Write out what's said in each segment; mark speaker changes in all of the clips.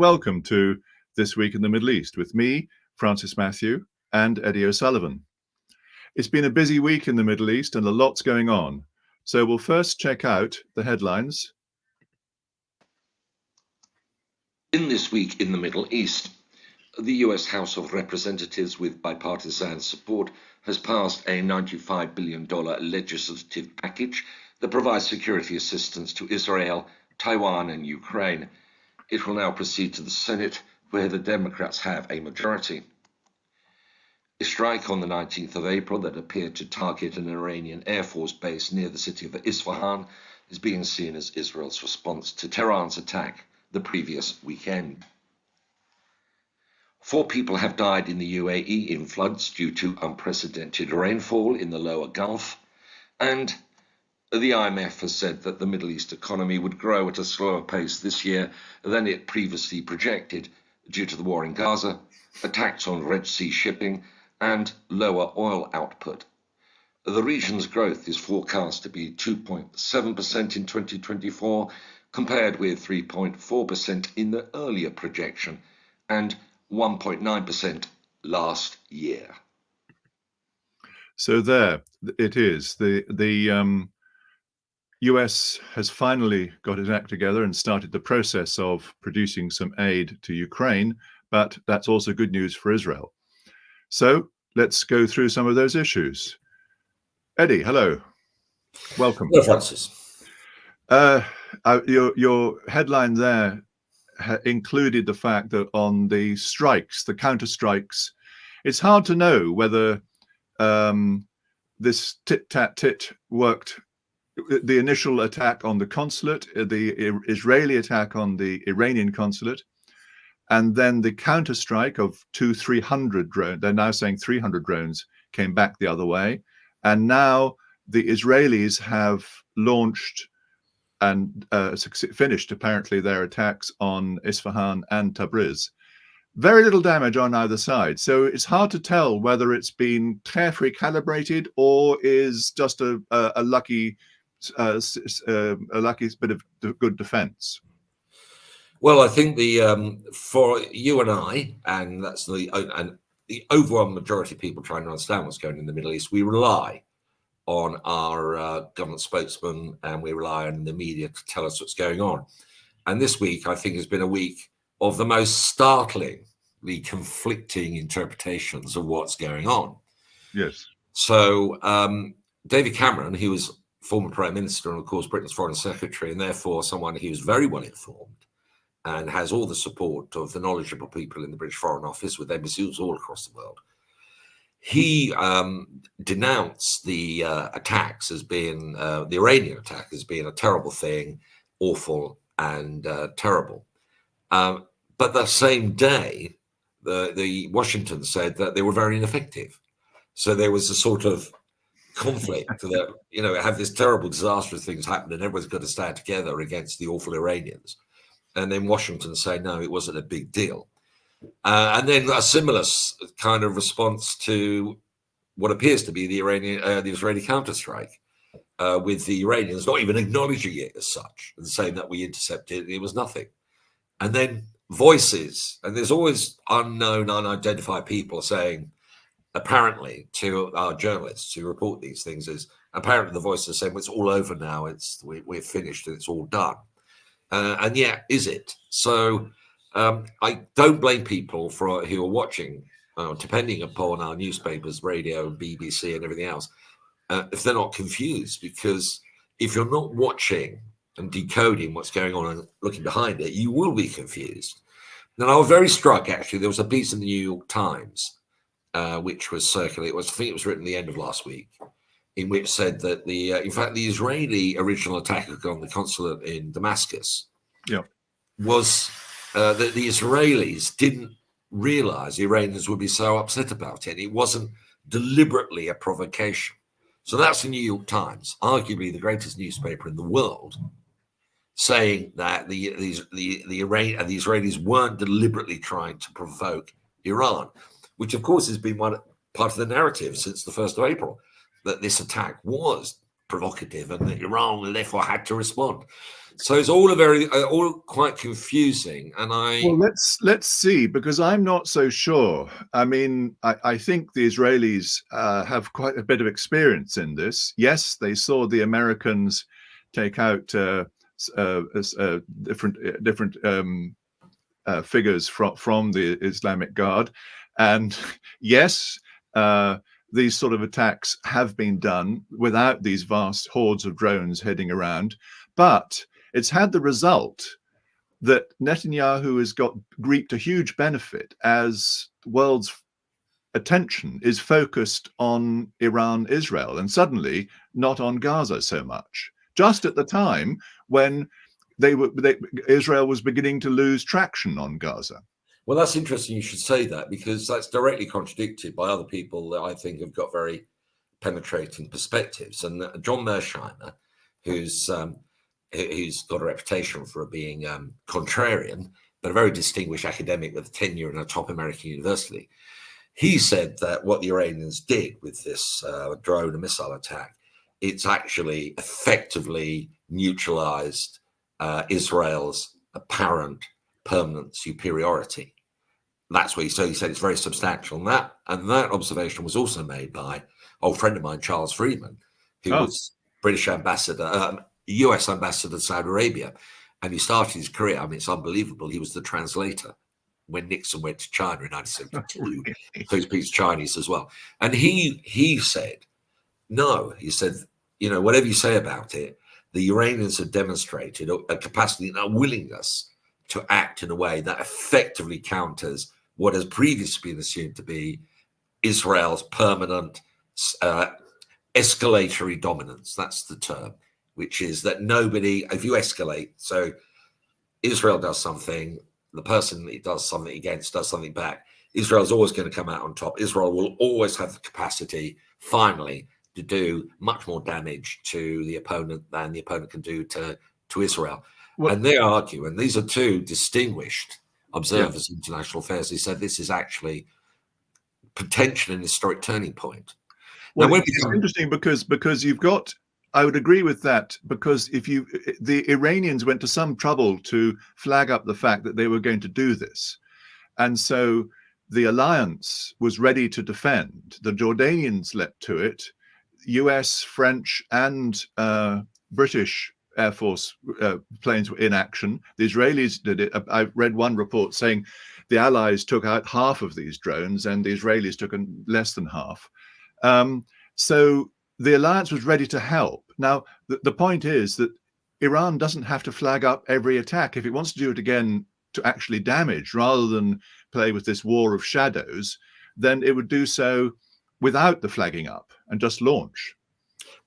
Speaker 1: welcome to This Week in the Middle East with me, Francis Matthew, and Eddie O'Sullivan. It's been a busy week in the Middle East and a lot's going on. So we'll first check out the headlines.
Speaker 2: In This Week in the Middle East, the US House of Representatives, with bipartisan support, has passed a $95 billion legislative package that provides security assistance to Israel, Taiwan, and Ukraine. It will now proceed to the Senate, where the Democrats have a majority. A strike on the 19th of April that appeared to target an Iranian Air Force base near the city of Isfahan is being seen as Israel's response to Tehran's attack the previous weekend. 4 people have died in the UAE in floods due to unprecedented rainfall in the lower Gulf, and the IMF has said that the Middle East economy would grow at a slower pace this year than it previously projected due to the war in Gaza, attacks on Red Sea shipping, and lower oil output. The region's growth is forecast to be 2.7% in 2024, compared with 3.4% in the earlier projection and 1.9% last year.
Speaker 1: So there it is. The US has finally got its act together and started the process of producing some aid to Ukraine, but that's also good news for Israel. So let's go through some of those issues. Eddie, hello. Welcome.
Speaker 3: Hello, Francis.
Speaker 1: Your headline there included the fact that on the strikes, the counter strikes, it's hard to know whether this tit-tat-tit worked. The initial attack on the consulate, the Israeli attack on the Iranian consulate, and then the counterstrike of 300 drones. They're now saying 300 drones came back the other way. And now the Israelis have launched and finished, apparently, their attacks on Isfahan and Tabriz. Very little damage on either side. So it's hard to tell whether it's been carefully calibrated or is just a lucky bit of good defense.
Speaker 3: Well, I think for you and I, and that's the overwhelming majority of people trying to understand what's going on in the Middle East, we rely on our government spokesman and we rely on the media to tell us what's going on. And this week, I think, has been a week of the most startlingly conflicting interpretations of what's going on.
Speaker 1: Yes.
Speaker 3: So David Cameron, he was former Prime Minister and, of course, Britain's Foreign Secretary, and therefore someone who was very well informed and has all the support of the knowledgeable people in the British Foreign Office with embassies all across the world. He denounced the attacks as being, the Iranian attack as being a terrible thing, awful and terrible. But the same day, the Washington said that they were very ineffective. So there was a sort of conflict that, have this terrible, disastrous things happen and everyone's got to stand together against the awful Iranians. And then Washington say, no, it wasn't a big deal. And then a similar kind of response to what appears to be the Israeli counterstrike, with the Iranians not even acknowledging it as such and saying that we intercepted it was nothing. And then voices, and there's always unknown, unidentified people saying, apparently, to our journalists who report these things, is apparently the voices are saying, well, it's all over now, we're finished and it's all done. And yet, is it? So I don't blame people who are watching, depending upon our newspapers, radio, BBC, and everything else, if they're not confused, because if you're not watching and decoding what's going on and looking behind it, you will be confused. And I was very struck, actually. There was a piece in the New York Times, which was circulated. I think it was written at the end of last week, in which said that in fact, the Israeli original attack on the consulate in Damascus was that the Israelis didn't realize the Iranians would be so upset about it. It wasn't deliberately a provocation. So that's the New York Times, arguably the greatest newspaper in the world, saying that the Israelis weren't deliberately trying to provoke Iran, which of course has been part of the narrative since the 1st of April, that this attack was provocative, and that Iran therefore had to respond. So it's all all quite confusing. And
Speaker 1: well, let's see, because I'm not so sure. I mean, I think the Israelis have quite a bit of experience in this. Yes, they saw the Americans take out different figures from the Islamic Guard, and yes, these sort of attacks have been done without these vast hordes of drones heading around, but it's had the result that Netanyahu has reaped a huge benefit as the world's attention is focused on Iran, Israel, and suddenly not on Gaza so much. Just at the time when Israel was beginning to lose traction on Gaza.
Speaker 3: Well, that's interesting you should say that, because that's directly contradicted by other people that I think have got very penetrating perspectives. And John Mearsheimer, who's got a reputation for being contrarian, but a very distinguished academic with tenure in a top American university, he said that what the Iranians did with this drone and missile attack, it's actually effectively neutralized Israel's apparent permanent superiority. That's what he said. He said it's very substantial. And that observation was also made by an old friend of mine, Charles Friedman, who was British ambassador, US ambassador to Saudi Arabia. And he started his career, I mean, it's unbelievable. He was the translator when Nixon went to China in 1972. So he speaks Chinese as well. And he said, no, he said, you know, whatever you say about it, the Iranians have demonstrated a capacity and a willingness to act in a way that effectively counters what has previously been assumed to be Israel's permanent escalatory dominance. That's the term, which is that nobody, if you escalate, so Israel does something, the person it does something against does something back, Israel's always going to come out on top. Israel will always have the capacity, finally, to do much more damage to the opponent than the opponent can do to Israel. Well, and they argue, and these are two distinguished observers in international affairs, they said this is actually potentially an historic turning point.
Speaker 1: Well, now, it's interesting because you've got, I would agree with that, because the Iranians went to some trouble to flag up the fact that they were going to do this. And so the alliance was ready to defend. The Jordanians leapt to it. US, French, and British Air Force planes were in action. The Israelis did it. I've read one report saying the Allies took out half of these drones and the Israelis took less than half. So the alliance was ready to help. Now, the point is that Iran doesn't have to flag up every attack. If it wants to do it again to actually damage rather than play with this war of shadows, then it would do so without the flagging up and just launch.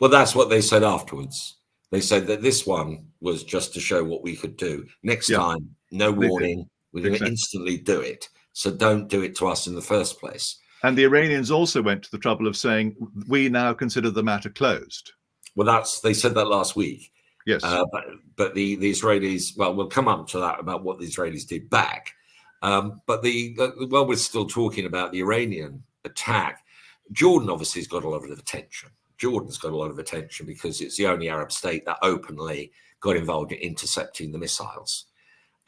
Speaker 3: Well, that's what they said afterwards. They said that this one was just to show what we could do. Next time, no warning, we're going to instantly do it. So don't do it to us in the first place.
Speaker 1: And the Iranians also went to the trouble of saying, we now consider the matter closed.
Speaker 3: Well, they said that last week.
Speaker 1: Yes.
Speaker 3: But the Israelis, well, we'll come up to that about what the Israelis did back. But while we're still talking about the Iranian attack, Jordan obviously has got a lot of attention. Jordan's got a lot of attention because it's the only Arab state that openly got involved in intercepting the missiles.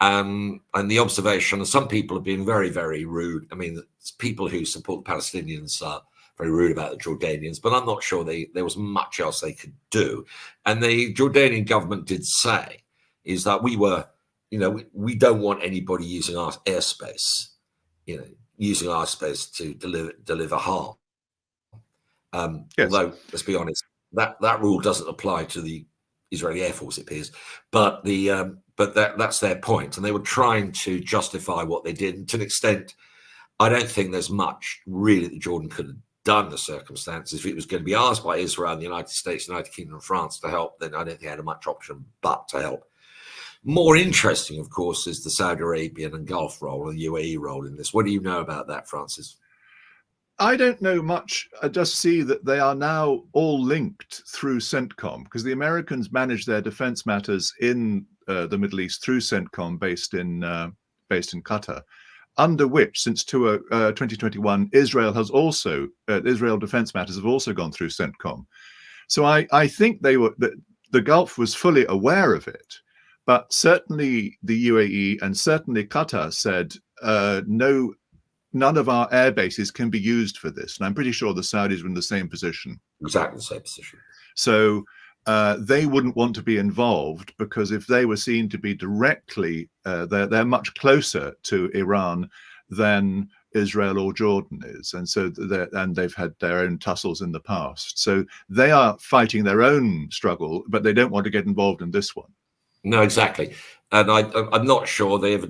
Speaker 3: And the observation, and some people have been very, very rude. I mean, people who support the Palestinians are very rude about the Jordanians, but I'm not sure there was much else they could do. And the Jordanian government did say is that we don't want anybody using our airspace, using our space to deliver harm. Although, let's be honest, that rule doesn't apply to the Israeli Air Force, it appears. But that's their point, and they were trying to justify what they did. And to an extent, I don't think there's much really that Jordan could have done in the circumstances. If it was going to be asked by Israel, the United States, United Kingdom, and France to help, then I don't think they had much option but to help. More interesting, of course, is the Saudi Arabian and Gulf role and the UAE role in this. What do you know about that, Francis?
Speaker 1: I don't know much. I just see that they are now all linked through CENTCOM, because the Americans manage their defense matters in the Middle East through CENTCOM, based in Qatar, under which, since 2021, Israel defense matters have also gone through CENTCOM. So I think the Gulf was fully aware of it, but certainly the UAE and certainly Qatar said, no, none of our air bases can be used for this. And I'm pretty sure the Saudis were in the same position.
Speaker 3: Exactly the same position.
Speaker 1: So they wouldn't want to be involved, because if they were seen to be directly, they're much closer to Iran than Israel or Jordan is, and so they've had their own tussles in the past. So they are fighting their own struggle, but they don't want to get involved in this one.
Speaker 3: No, exactly, and I'm not sure they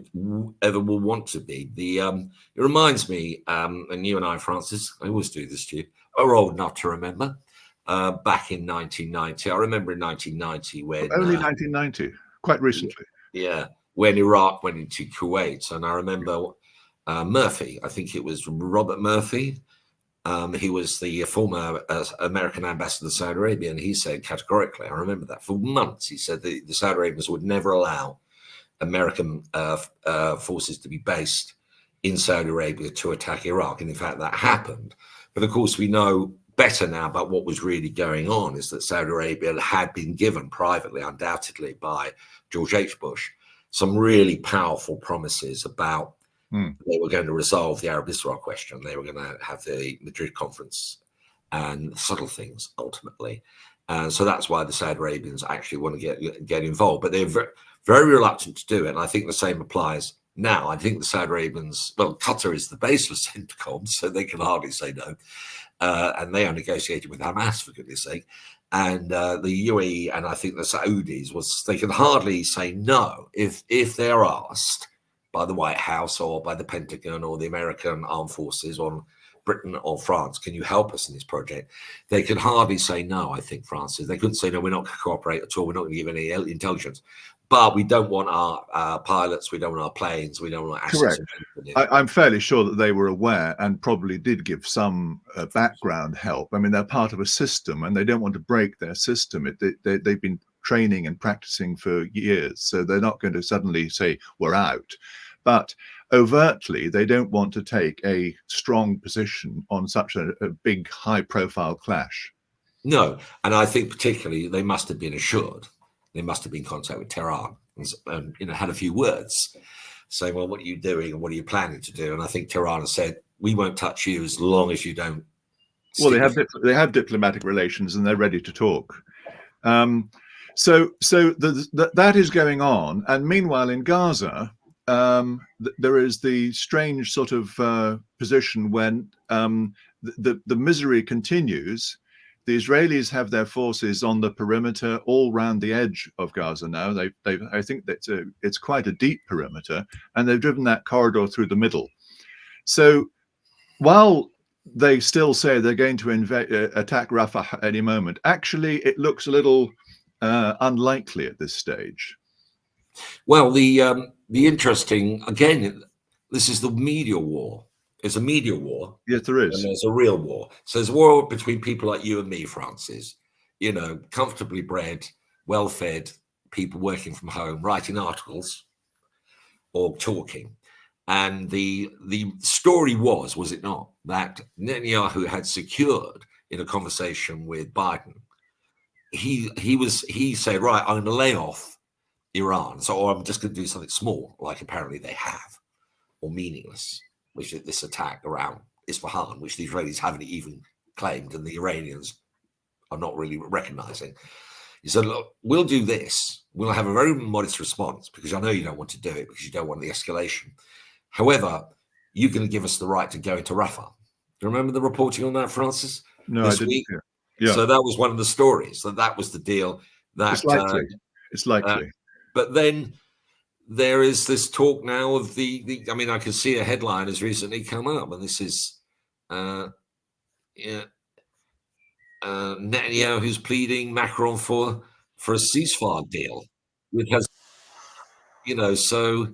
Speaker 3: ever will want to be. It reminds me, and you and I, Francis, I always do this to you, are old enough to remember. Back in 1990, I remember in 1990 when
Speaker 1: only 1990, quite recently.
Speaker 3: Yeah, when Iraq went into Kuwait, and I remember Murphy. I think it was Robert Murphy. He was the former American ambassador to Saudi Arabia, and he said categorically, I remember that for months, he said that the Saudi Arabians would never allow American forces to be based in Saudi Arabia to attack Iraq. And in fact, that happened. But of course, we know better now about what was really going on, is that Saudi Arabia had been given privately, undoubtedly, by George H. Bush, some really powerful promises about they were going to resolve the Arab-Israel question. They were going to have the Madrid conference and subtle things ultimately. And so that's why the Saudi Arabians actually want to get involved, but they're very, very reluctant to do it. And I think the same applies now. I think the Saudi Arabians, well, Qatar is the base for CENTCOM, so they can hardly say no. And they are negotiating with Hamas, for goodness sake. And the UAE and I think the Saudis, they can hardly say no if they're asked by the White House or by the Pentagon or the American armed forces or Britain or France, can you help us in this project? They could hardly say no, I think, Francis. They couldn't say, no, we're not going to cooperate at all. We're not going to give any intelligence. But we don't want our pilots, we don't want our planes, we don't want our assets.
Speaker 1: Correct. I'm fairly sure that they were aware and probably did give some background help. I mean, they're part of a system and they don't want to break their system. They've been training and practicing for years, so they're not going to suddenly say, we're out. But overtly, they don't want to take a strong position on such a big, high-profile clash.
Speaker 3: No, and I think particularly they must have been assured. They must have been in contact with Tehran and had a few words saying, well, what are you doing and what are you planning to do? And I think Tehran has said, we won't touch you as long as you don't.
Speaker 1: Well, they have diplomatic relations and they're ready to talk. So that is going on. And meanwhile, in Gaza, there is the strange sort of position when the misery continues. The Israelis have their forces on the perimeter all round the edge of Gaza now. I think that it's quite a deep perimeter, and they've driven that corridor through the middle. So while they still say they're going to attack Rafah at any moment, actually it looks a little unlikely at this stage.
Speaker 3: Well, the interesting, again, this is the media war. It's a media war.
Speaker 1: Yes, there is.
Speaker 3: And there's a real war. So there's a war between people like you and me, Francis, comfortably bred, well-fed people working from home, writing articles or talking. And the story was it not, that Netanyahu had secured in a conversation with Biden, he said, right, I'm going to lay off Iran. Or I'm just going to do something small, like apparently they have, or meaningless, which is this attack around Isfahan, which the Israelis haven't even claimed and the Iranians are not really recognizing. He said, look, we'll do this. We'll have a very modest response because I know you don't want to do it because you don't want the escalation. However, you're going to give us the right to go into Rafah. Do you remember the reporting on that, Francis?
Speaker 1: No, I didn't.
Speaker 3: Yeah. So that was one of the stories. That was the deal.
Speaker 1: It's likely.
Speaker 3: But then there is this talk now of I mean, I can see a headline has recently come up, and this is Netanyahu who's pleading Macron for a ceasefire deal, which has, so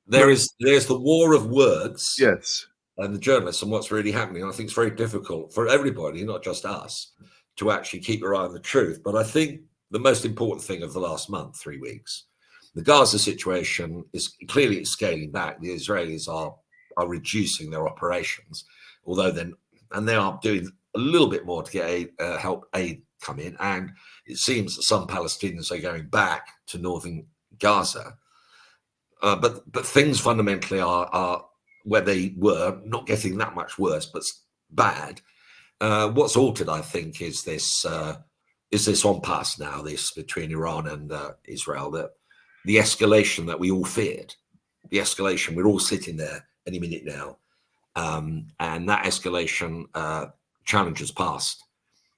Speaker 3: there's the war of words.
Speaker 1: Yes.
Speaker 3: And the journalists and what's really happening. I think it's very difficult for everybody, not just us, to actually keep your eye on the truth. But I think the most important thing of the last month, 3 weeks, the Gaza situation is clearly scaling back. The Israelis are reducing their operations, although they are doing a little bit more to get help aid come in, and it seems that some Palestinians are going back to northern Gaza. But things fundamentally are where they were, not getting that much worse, but bad. What's altered, I think, is this impasse now, this between Iran and Israel, that the escalation that we all feared, the escalation, we're all sitting there any minute now, and that escalation challenge has passed.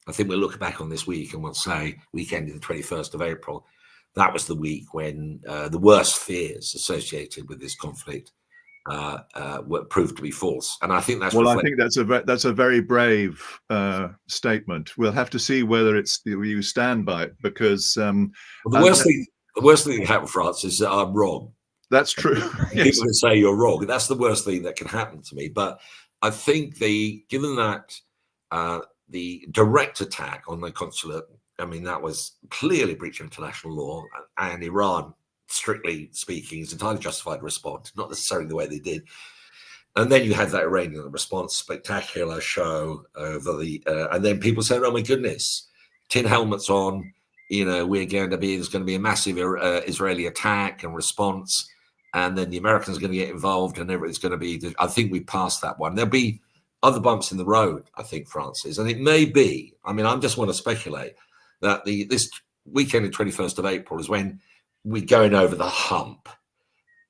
Speaker 3: I think we'll look back on this week and we'll say, weekend of the 21st of April, that was the week when the worst fears associated with this conflict were proved to be false. And I think that's
Speaker 1: I think that's a very brave statement. We'll have to see whether you stand by it, because
Speaker 3: the worst thing that happened, France, is that I'm wrong.
Speaker 1: That's true. Yes.
Speaker 3: People can say you're wrong. That's the worst thing that can happen to me. But I think given that the direct attack on the consulate, I mean, that was clearly a breach of international law, and Iran, strictly speaking, is entirely justified to respond, not necessarily the way they did. And then you had that Iranian response, spectacular show over and then people said, oh my goodness, tin helmets on, there's going to be a massive Israeli attack and response, and then the Americans are going to get involved, and everything's going to be, I think we passed that one. There'll be other bumps in the road, I think, Francis, and it may be, I mean, I just want to speculate that this weekend of 21st of April is when we're going over the hump,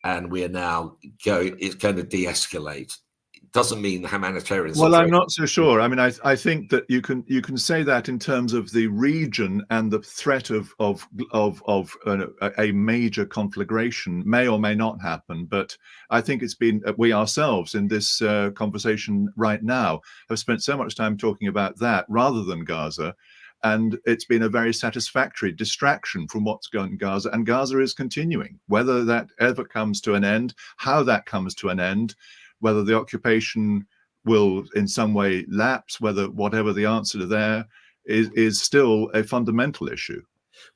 Speaker 3: and we are now it's going to de-escalate. It doesn't mean the humanitarian situation.
Speaker 1: Well, I'm not so sure. I mean, I think that you can say that in terms of the region and the threat of a major conflagration may or may not happen. But I think it's been, we ourselves in this conversation right now have spent so much time talking about that rather than Gaza. And it's been a very satisfactory distraction from what's going on in Gaza. And Gaza is continuing. Whether that ever comes to an end, how that comes to an end, whether the occupation will in some way lapse, whatever the answer to there is still a fundamental issue.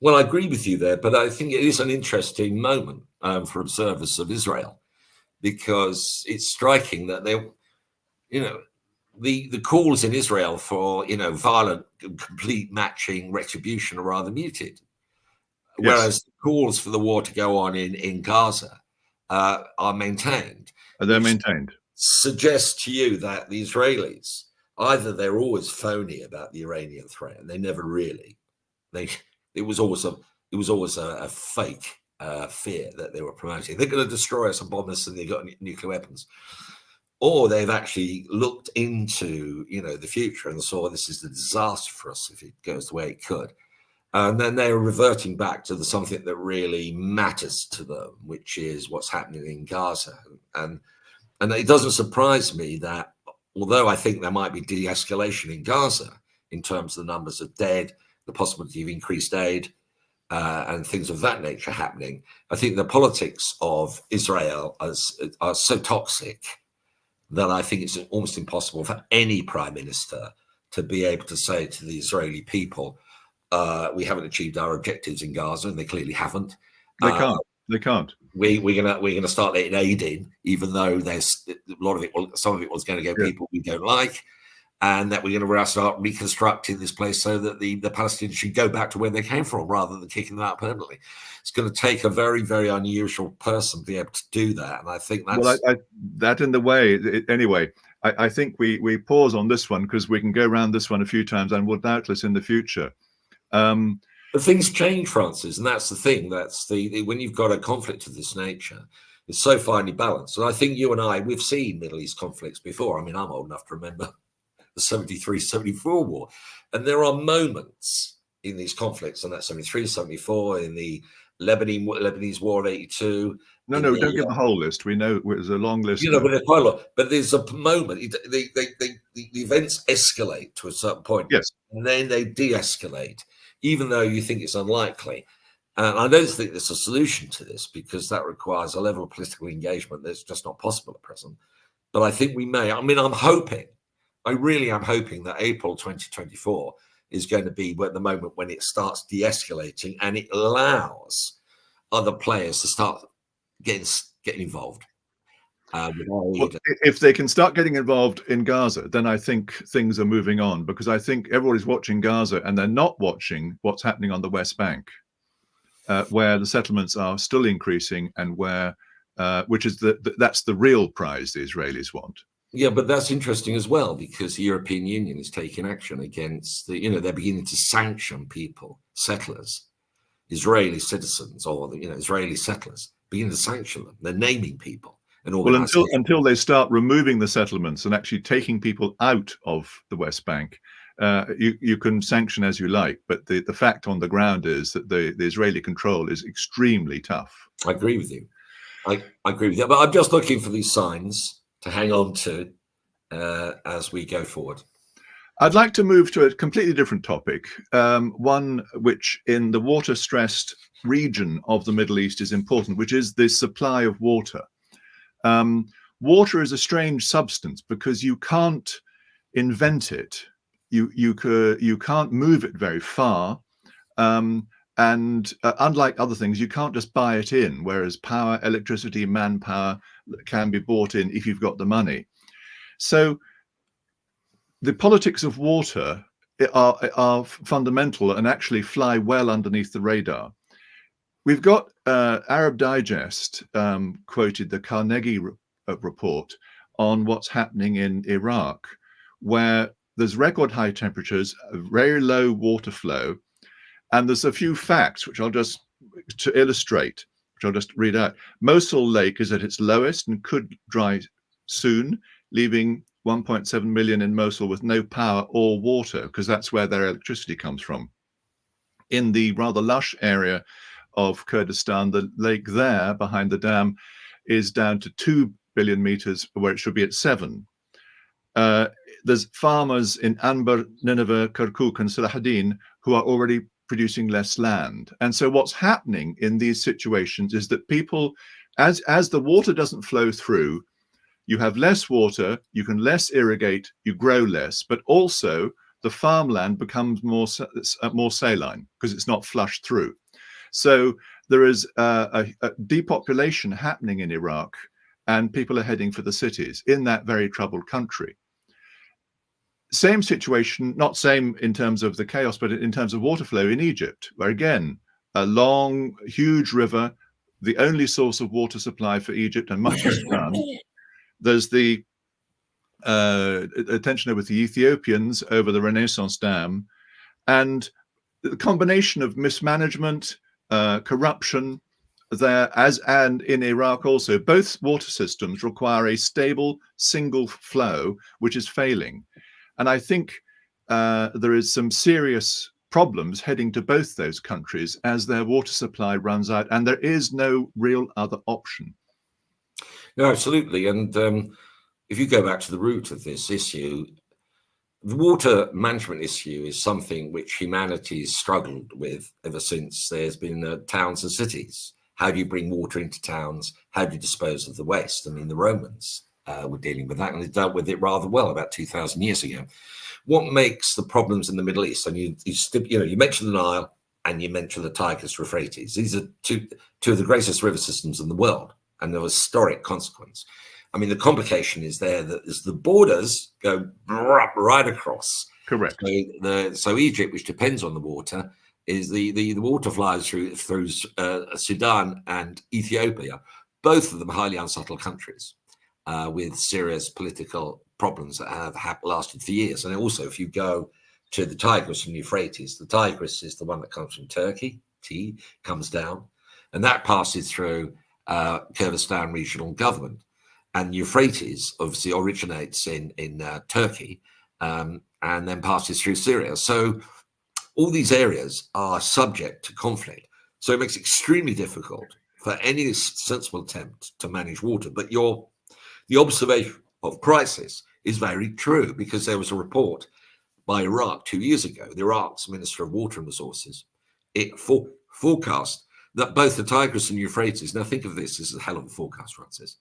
Speaker 3: Well, I agree with you there, but I think it is an interesting moment for observers of Israel, because it's striking that the calls in Israel for violent, complete matching retribution are rather muted, whereas the calls for the war to go on in Gaza are maintained.
Speaker 1: They're maintained.
Speaker 3: Suggests to you that the Israelis, either they're always phony about the Iranian threat, and they never really. It was always a fake fear that they were promoting. They're going to destroy us and bomb us, and they've got nuclear weapons. Or they've actually looked into, the future and saw this is a disaster for us if it goes the way it could. And then they're reverting back to something that really matters to them, which is what's happening in Gaza. And it doesn't surprise me that, although I think there might be de-escalation in Gaza in terms of the numbers of dead, the possibility of increased aid, and things of that nature happening, I think the politics of Israel are so toxic that I think it's almost impossible for any prime minister to be able to say to the Israeli people, we haven't achieved our objectives in Gaza, and they clearly haven't.
Speaker 1: They can't. They can't.
Speaker 3: We're gonna start letting aid in, even though there's a lot of it. Some of it was going to go people we don't like, and that we're going to start reconstructing this place so that the Palestinians should go back to where they came from rather than kicking them out permanently. It's going to take a very, very unusual person to be able to do that, and I think that's
Speaker 1: that in the way. Anyway, I think we pause on this one because we can go around this one a few times, and will doubtless in the future.
Speaker 3: But things change, Francis, and that's the thing. That's when you've got a conflict of this nature, it's so finely balanced. And I think you and we've seen Middle East conflicts before. I mean, I'm old enough to remember the 73-74 war. And there are moments in these conflicts, and that's 73, 74, in the Lebanese war of 82.
Speaker 1: No, don't give the whole list. We know there's a long list.
Speaker 3: But there's quite a lot. But there's a moment, the events escalate to a certain point.
Speaker 1: Yes.
Speaker 3: And then they de-escalate, even though you think it's unlikely. And I don't think there's a solution to this, because that requires a level of political engagement that's just not possible at present. But I think we may. I mean, I really am hoping that April 2024 is going to be the moment when it starts de-escalating, and it allows other players to start getting involved.
Speaker 1: Well, if they can start getting involved in Gaza, then I think things are moving on, because I think everybody's watching Gaza and they're not watching what's happening on the West Bank, where the settlements are still increasing, and where, which is that's the real prize the Israelis want.
Speaker 3: Yeah, but that's interesting as well, because the European Union is taking action against they're beginning to sanction people, settlers, Israeli citizens, or Israeli settlers, beginning to sanction them. They're naming people.
Speaker 1: Well, until they start removing the settlements and actually taking people out of the West Bank, you can sanction as you like, but the fact on the ground is that the Israeli control is extremely tough.
Speaker 3: I agree with you. I agree with you, but I'm just looking for these signs to hang on to as we go forward.
Speaker 1: I'd like to move to a completely different topic, one which in the water-stressed region of the Middle East is important, which is the supply of water. Water is a strange substance because you can't invent it. You can't move it very far, and unlike other things, you can't just buy it in. Whereas power, electricity, manpower can be bought in if you've got the money. So the politics of water are fundamental and actually fly well underneath the radar. We've got Arab Digest quoted the Carnegie report on what's happening in Iraq, where there's record high temperatures, a very low water flow, and there's a few facts which I'll just to illustrate, which I'll just read out. Mosul Lake is at its lowest and could dry soon, leaving 1.7 million in Mosul with no power or water, because that's where their electricity comes from. In the rather lush area of Kurdistan, the lake there behind the dam is down to 2 billion meters, where it should be at 7. There's farmers in Anbar, Nineveh, Kirkuk, and Salahuddin who are already producing less land. And so what's happening in these situations is that people, as the water doesn't flow through, you have less water, you can less irrigate, you grow less, but also the farmland becomes more saline because it's not flushed through. So there is a depopulation happening in Iraq, and people are heading for the cities in that very troubled country. Same situation, not same in terms of the chaos, but in terms of water flow in Egypt, where again, a long, huge river, the only source of water supply for Egypt and much of Sudan. There's the tension with the Ethiopians over the Renaissance Dam, and the combination of mismanagement, corruption there, and in Iraq also, both water systems require a stable single flow, which is failing. And I think there is some serious problems heading to both those countries as their water supply runs out, and there is no real other option.
Speaker 3: No, absolutely. And if you go back to the root of this issue, the water management issue is something which humanity has struggled with ever since there's been towns and cities. How do you bring water into towns? How do you dispose of the waste? I mean, the Romans were dealing with that, and they dealt with it rather well about 2,000 years ago. What makes the problems in the Middle East? And you mentioned the Nile and you mentioned the Tigris Euphrates. These are two of the greatest river systems in the world, and of historic consequence. I mean, the complication is there that as the borders go right across.
Speaker 1: Correct.
Speaker 3: So Egypt, which depends on the water, is the water flies through Sudan and Ethiopia, both of them highly unsettled countries with serious political problems that have lasted for years. And also, if you go to the Tigris and Euphrates, the Tigris is the one that comes from Turkey, comes down, and that passes through Kurdistan regional government. And Euphrates obviously originates in Turkey and then passes through Syria. So all these areas are subject to conflict. So it makes it extremely difficult for any sensible attempt to manage water. But the observation of crisis is very true, because there was a report by Iraq 2 years ago, the Iraq's Minister of Water and Resources, it forecast that both the Tigris and Euphrates, now think of this as a hell of a forecast, Francis,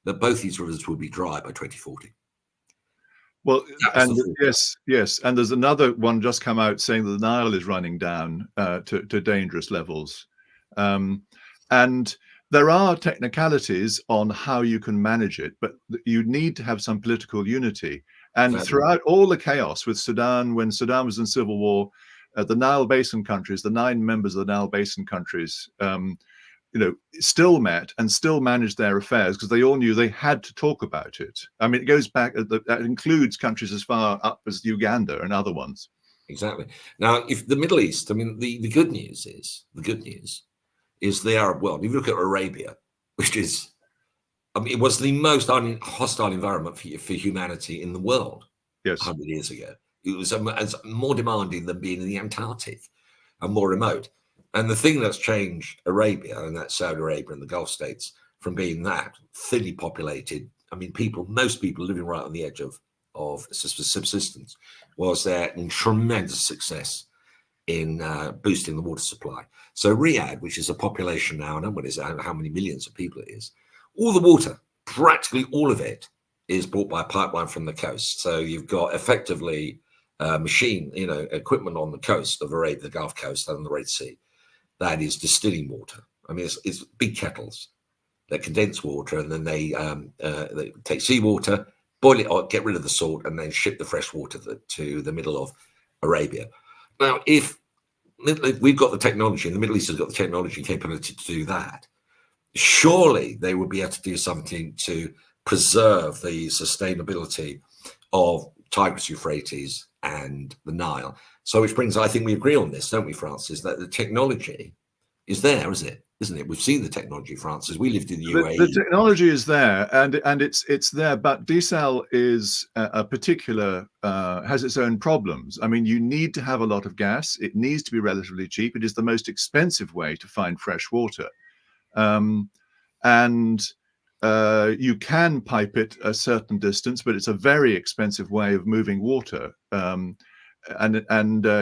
Speaker 3: that both these rivers will be dry by 2040.
Speaker 1: Well, and yes, and there's another one just come out saying that the Nile is running down to dangerous levels, and there are technicalities on how you can manage it, but you need to have some political unity. And throughout all the chaos with Sudan, when Sudan was in civil war, the Nile Basin countries, the 9 members of the Nile Basin countries, still met and still managed their affairs because they all knew they had to talk about it. I mean, it goes back, that includes countries as far up as Uganda and other ones.
Speaker 3: Exactly. Now, if the Middle East, I mean, the good news is the Arab world. If you look at Arabia, which is, I mean, it was the most hostile environment for humanity in the world.
Speaker 1: Yes.
Speaker 3: 100 years ago. It was more demanding than being in the Antarctic and more remote. And the thing that's changed Arabia, and that's Saudi Arabia and the Gulf states, from being that thinly populated, I mean, most people living right on the edge of subsistence, was their tremendous success in boosting the water supply. So Riyadh, which is a population now, I don't know how many millions of people it is, all the water, practically all of it, is brought by pipeline from the coast. So you've got effectively equipment on the coast of Arabia, the Gulf Coast and the Red Sea, that is distilling water. I mean, it's big kettles that condense water, and then they take seawater, boil it or get rid of the salt, and then ship the fresh water to the middle of Arabia. Now, if we've got the technology, and the Middle East has got the technology capability to do that, surely they would be able to do something to preserve the sustainability of Tigris, Euphrates, and the Nile. So, which brings, I think we agree on this, don't we, Francis, that the technology is there, isn't it? We've seen the technology, Francis. We lived in the UAE.
Speaker 1: The technology is there, and it's there, but desal is a particular, has its own problems. I mean, you need to have a lot of gas. It needs to be relatively cheap. It is the most expensive way to find fresh water. You can pipe it a certain distance, but it's a very expensive way of moving water.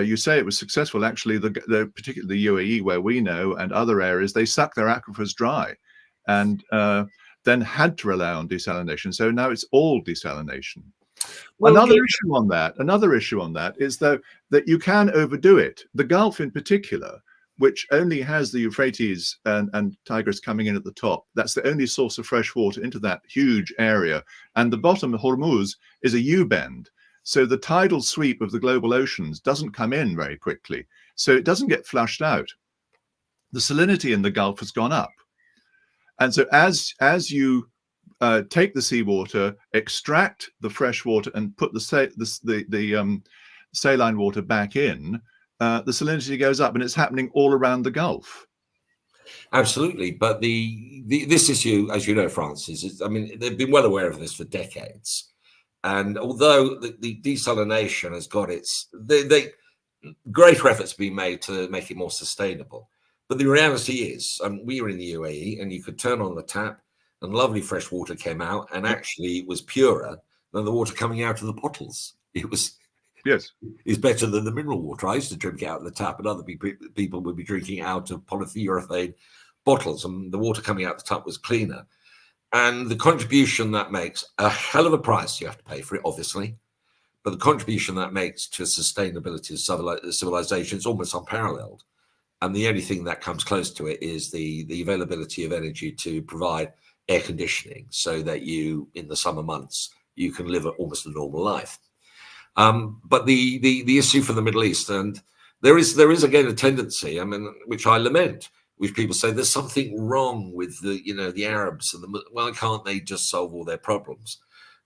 Speaker 1: You say it was successful. Actually, particularly the UAE, where we know, and other areas, they suck their aquifers dry, and then had to rely on desalination. So now it's all desalination. Well, another issue on that is that you can overdo it. The Gulf, in particular, which only has the Euphrates and Tigris coming in at the top. That's the only source of fresh water into that huge area. And the bottom of Hormuz is a U-bend. So the tidal sweep of the global oceans doesn't come in very quickly. So it doesn't get flushed out. The salinity in the Gulf has gone up. And so as you take the seawater, extract the fresh water, and put the saline water back in, the salinity goes up, and it's happening all around the Gulf.
Speaker 3: Absolutely, but this issue, as you know, Francis, I mean, they've been well aware of this for decades, and although the desalination has got greater efforts being made to make it more sustainable, but the reality is, we were in the UAE, and you could turn on the tap, and lovely fresh water came out, and actually it was purer than the water coming out of the bottles. It was.
Speaker 1: Yes,
Speaker 3: is better than the mineral water. I used to drink it out of the tap, and other people would be drinking out of polyurethane bottles, and the water coming out the tap was cleaner. And the contribution that makes, a hell of a price you have to pay for it, obviously, but the contribution that makes to sustainability of civilization is almost unparalleled. And the only thing that comes close to it is the availability of energy to provide air conditioning, so that you, in the summer months, you can live almost a normal life. But the issue for the Middle East, and there is again a tendency, I mean, which I lament, which people say there's something wrong with the Arabs, and why can't they just solve all their problems?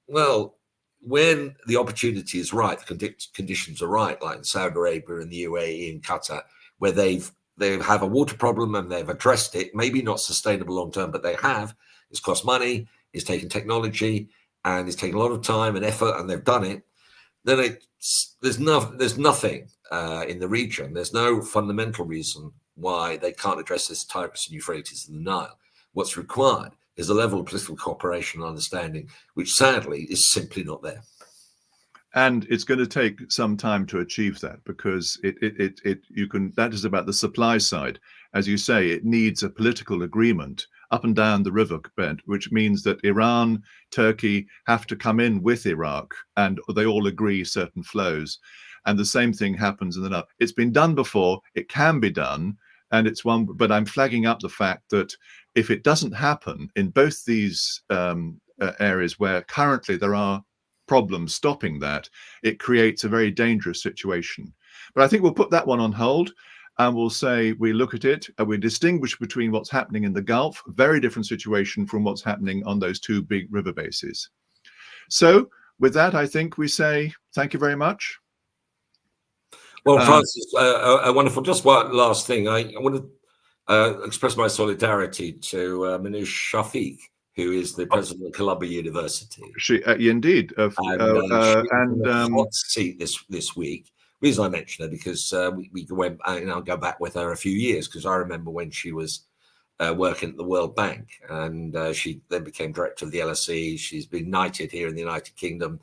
Speaker 3: Well, when the opportunity is right, the conditions are right, like in Saudi Arabia and the UAE and Qatar, where they have a water problem and they've addressed it, maybe not sustainable long term, but they have. It's cost money, it's taken technology, and it's taken a lot of time and effort, and they've done it. Then there's nothing in the region. There's no fundamental reason why they can't address this Tigris and Euphrates and the Nile. What's required is a level of political cooperation and understanding, which sadly is simply not there.
Speaker 1: And it's going to take some time to achieve that, because that is about the supply side. As you say, it needs a political agreement up and down the river bed, which means that Iran, Turkey have to come in with Iraq, and they all agree certain flows. And the same thing happens in the Nile. It's been done before, it can be done, and but I'm flagging up the fact that if it doesn't happen in both these areas where currently there are problems stopping that, it creates a very dangerous situation. But I think we'll put that one on hold, and we'll say we look at it and we distinguish between what's happening in the Gulf, very different situation from what's happening on those two big river bases. So with that, I think we say thank you very much.
Speaker 3: Well, Francis, a wonderful, just one last thing. I want to express my solidarity to Manoush Shafiq, who is the president of Columbia University.
Speaker 1: Indeed.
Speaker 3: And hot seat this week. The reason I mention her because we went, I'll go back with her a few years, because I remember when she was working at the World Bank, and she then became director of the LSE. She's been knighted here in the United Kingdom,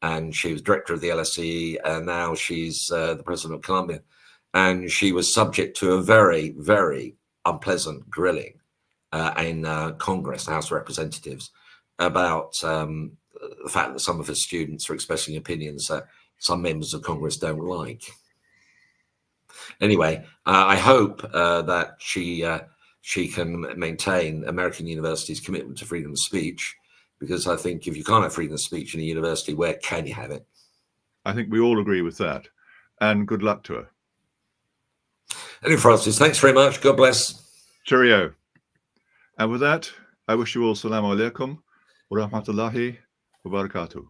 Speaker 3: and she was director of the LSE, and now she's the president of Columbia. And she was subject to a very, very unpleasant grilling in Congress, the House of Representatives, about the fact that some of her students are expressing opinions that some members of Congress don't like. Anyway, I hope that she can maintain American universities' commitment to freedom of speech, because I think if you can't have freedom of speech in a university, where can you have it?
Speaker 1: I think we all agree with that. And good luck to her.
Speaker 3: Anyway, Francis, thanks very much. God bless.
Speaker 1: Cheerio. And with that, I wish you all Assalamu alaikum wa rahmatullahi wa barakatuh.